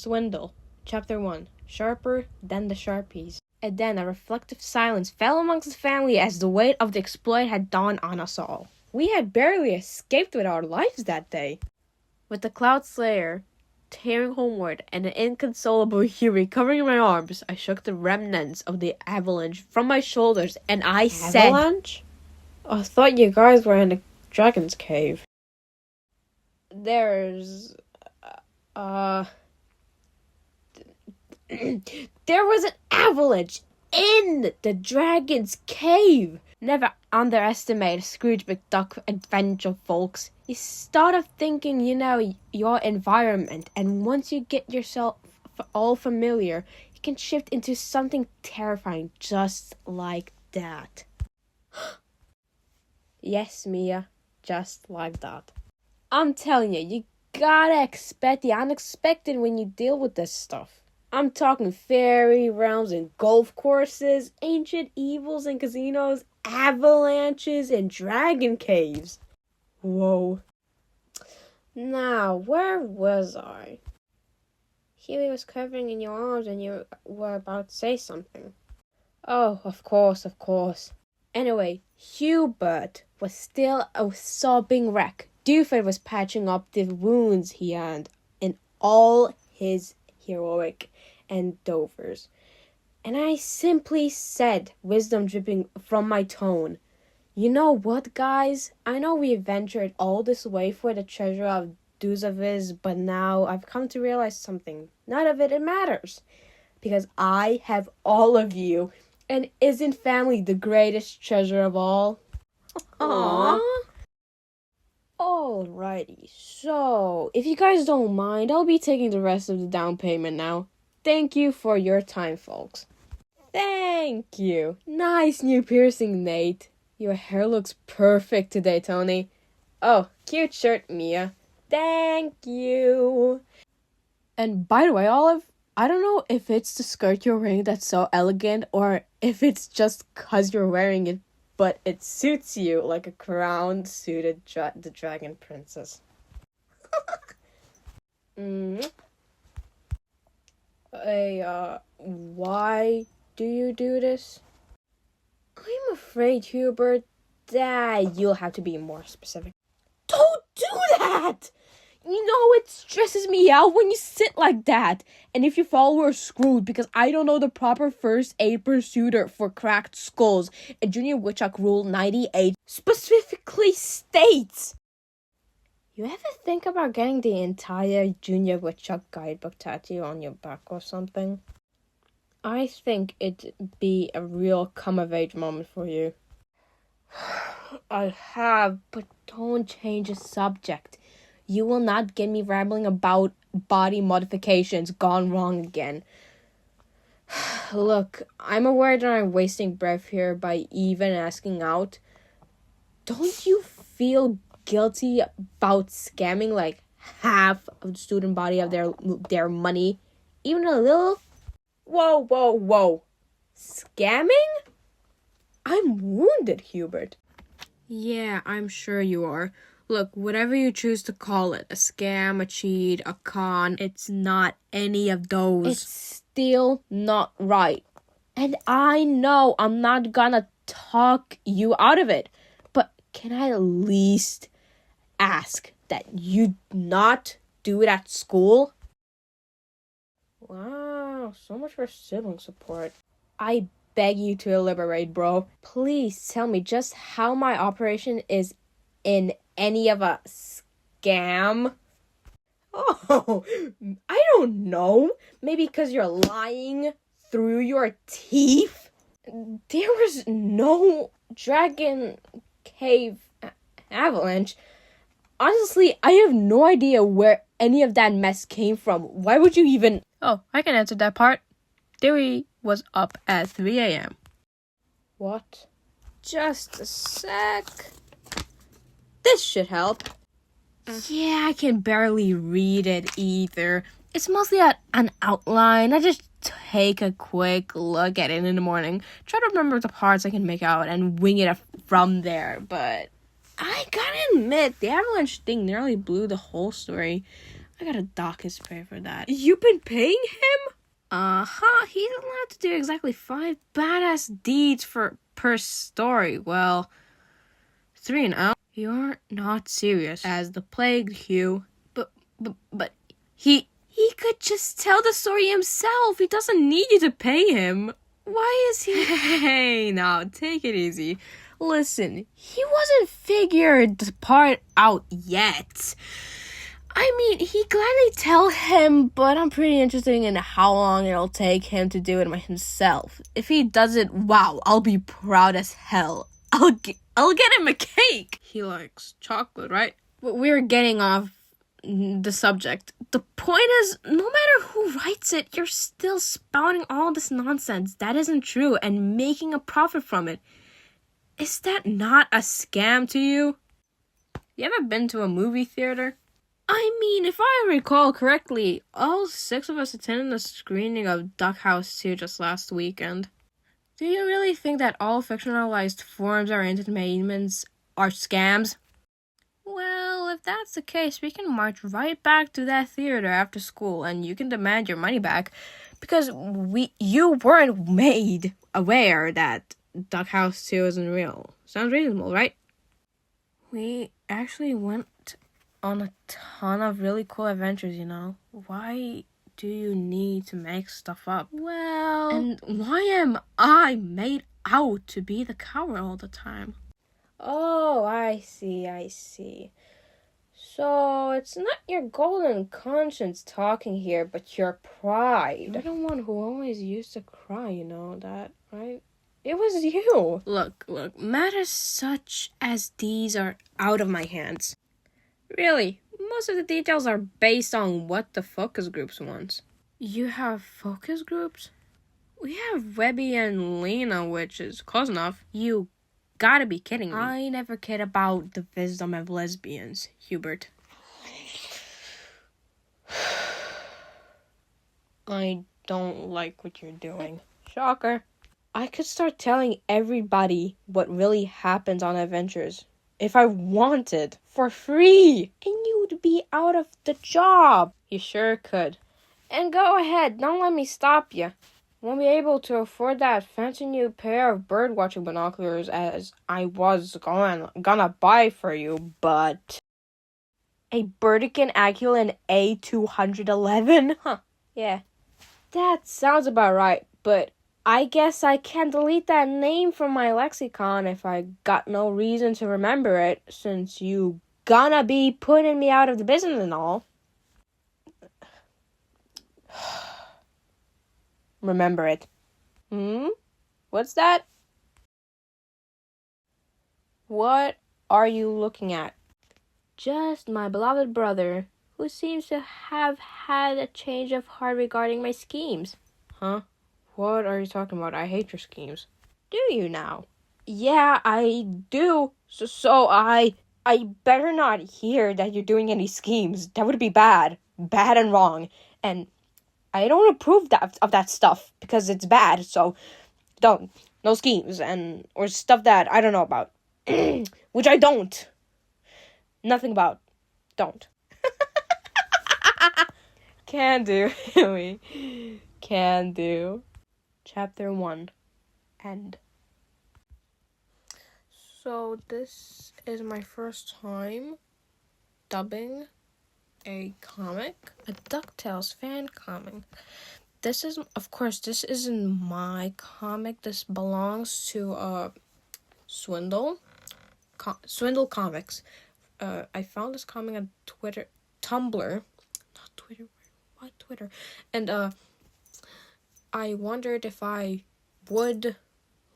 Swindle Chapter I, Sharper Than the Sharpies. And then a reflective silence fell amongst the family as the weight of the exploit had dawned on us all. We had barely escaped with our lives that day. With the Cloud Slayer tearing homeward and an inconsolable Huey covering my arms, I shook the remnants of the avalanche from my shoulders and I said... Avalanche? I thought you guys were in the dragon's cave. There's... There was an avalanche in the dragon's cave. Never underestimate Scrooge McDuck adventure, folks. You start off thinking you know your environment, and once you get yourself all familiar, you can shift into something terrifying just like that. Yes, Mia, just like that. I'm telling you, you gotta expect the unexpected when you deal with this stuff. I'm talking fairy realms and golf courses, ancient evils and casinos, avalanches and dragon caves. Whoa. Now, where was I? Huey was covering in your arms and you were about to say something. Oh, of course. Anyway, Hubert was still a sobbing wreck. Doofus was patching up the wounds he had in all his heroic endeavors. And I simply said, wisdom dripping from my tone, you know what, guys? I know we ventured all this way for the treasure of Duzaviz, but now I've come to realize something. None of it matters. Because I have all of you. And isn't family the greatest treasure of all? Aww. Alrighty, so if you guys don't mind, I'll be taking the rest of the down payment now. Thank you for your time, folks. Thank you. Nice new piercing, Nate. Your hair looks perfect today, Tony. Oh, cute shirt, Mia. Thank you. And by the way, Olive, I don't know if it's the skirt you're wearing that's so elegant or if it's just 'cause you're wearing it, but it suits you like a crown-suited the dragon princess. Why do you do this? I'm afraid, Hubert, that you'll have to be more specific. Don't do that! You know, it stresses me out when you sit like that. And if you fall, we're screwed because I don't know the proper first aid procedure for cracked skulls. And Junior Woodchuck Rule 98 specifically states. You ever think about getting the entire Junior Woodchuck guidebook tattoo on your back or something? I think it'd be a real come-of-age moment for you. I have, but don't change the subject. You will not get me rambling about body modifications gone wrong again. Look, I'm aware that I'm wasting breath here by even asking out. Don't you feel guilty about scamming like half of the student body of their money? Even a little? Whoa. Scamming? I'm wounded, Hubert. Yeah, I'm sure you are. Look, whatever you choose to call it, a scam, a cheat, a con, it's not any of those. It's still not right. And I know I'm not gonna talk you out of it, but can I at least ask that you not do it at school? Wow, so much for sibling support. I beg you to elaborate, bro. Please tell me just how my operation is in any of a scam. Oh, I don't know. Maybe because you're lying through your teeth? There was no dragon cave avalanche. Honestly, I have no idea where any of that mess came from. Why would you even... Oh, I can answer that part. Dewey was up at 3 a.m. What? Just a sec. This should help. Yeah, I can barely read it either. It's mostly an outline. I just take a quick look at it in the morning. Try to remember the parts I can make out and wing it from there. But I gotta admit, the avalanche thing nearly blew the whole story. I gotta dock his pay for that. You've been paying him? Uh-huh. He's allowed to do exactly 5 badass deeds per story. Well, 3 now. You're not serious. As the plague, Hugh. But he could just tell the story himself. He doesn't need you to pay him. Why is he... Hey, now, take it easy. Listen, he wasn't figured the part out yet. I mean, he'd gladly tell him, but I'm pretty interested in how long it'll take him to do it himself. If he does it, wow, I'll be proud as hell. I'll get him a cake. He likes chocolate, right? But we're getting off the subject. The point is, no matter who writes it, you're still spouting all this nonsense that isn't true and making a profit from it. Is that not a scam to you? You ever been to a movie theater? I mean, if I recall correctly, all 6 of us attended a screening of Duck House 2 just last weekend. Do you really think that all fictionalized forms of entertainments are scams? Well, if that's the case, we can march right back to that theater after school and you can demand your money back because you weren't made aware that Duck House 2 isn't real. Sounds reasonable, right? We actually went on a ton of really cool adventures, you know. Why do you need to make stuff up? Well... And why am I made out to be the coward all the time? Oh, I see. So, it's not your golden conscience talking here, but your pride. You're the one who always used to cry, you know that, right? It was you. Look, matters such as these are out of my hands. Really, most of the details are based on what the focus groups want. You have focus groups? We have Webby and Lena, which is close enough. You gotta be kidding me. I never cared about the wisdom of lesbians, Hubert. I don't like what you're doing. Shocker. I could start telling everybody what really happens on adventures if I wanted, for free, and you'd be out of the job. You sure could. And go ahead, don't let me stop you. Won't be able to afford that fancy new pair of bird-watching binoculars as I was gonna buy for you, but... A Burdekin Aculin A211? Huh, yeah. That sounds about right, but I guess I can't delete that name from my lexicon if I got no reason to remember it, since you gonna be putting me out of the business and all. Remember it. What's that? What are you looking at? Just my beloved brother, who seems to have had a change of heart regarding my schemes. Huh? What are you talking about? I hate your schemes. Do you now? Yeah, I do. So I better not hear that you're doing any schemes. That would be bad. Bad and wrong. And I don't approve of that stuff because it's bad. So don't. No schemes or stuff that I don't know about. Which I don't. Nothing about. Don't. Can do. Can do. Chapter 1. End. So this is my first time dubbing a comic, a DuckTales fan comic. This isn't my comic. This belongs to Swindle Comics. I found this comic on Tumblr, not Twitter. Why Twitter? And I wondered if I would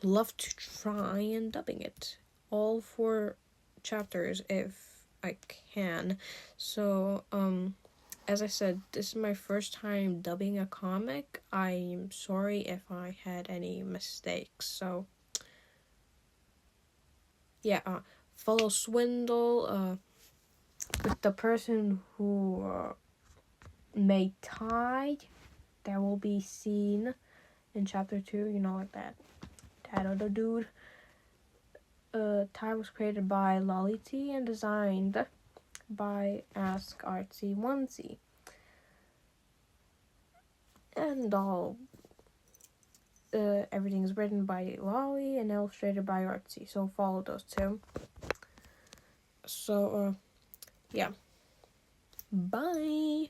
love to try and dubbing it. All 4 chapters if I can. So, as I said, this is my first time dubbing a comic. I'm sorry if I had any mistakes. So, yeah, follow Swindle, with the person who made Tide. That will be seen in chapter 2, you know, like that other dude. Tide was created by Lolly T and designed by artsy-oncie. and everything's written by Lolly and illustrated by Artsy. So follow those two. So yeah. Bye.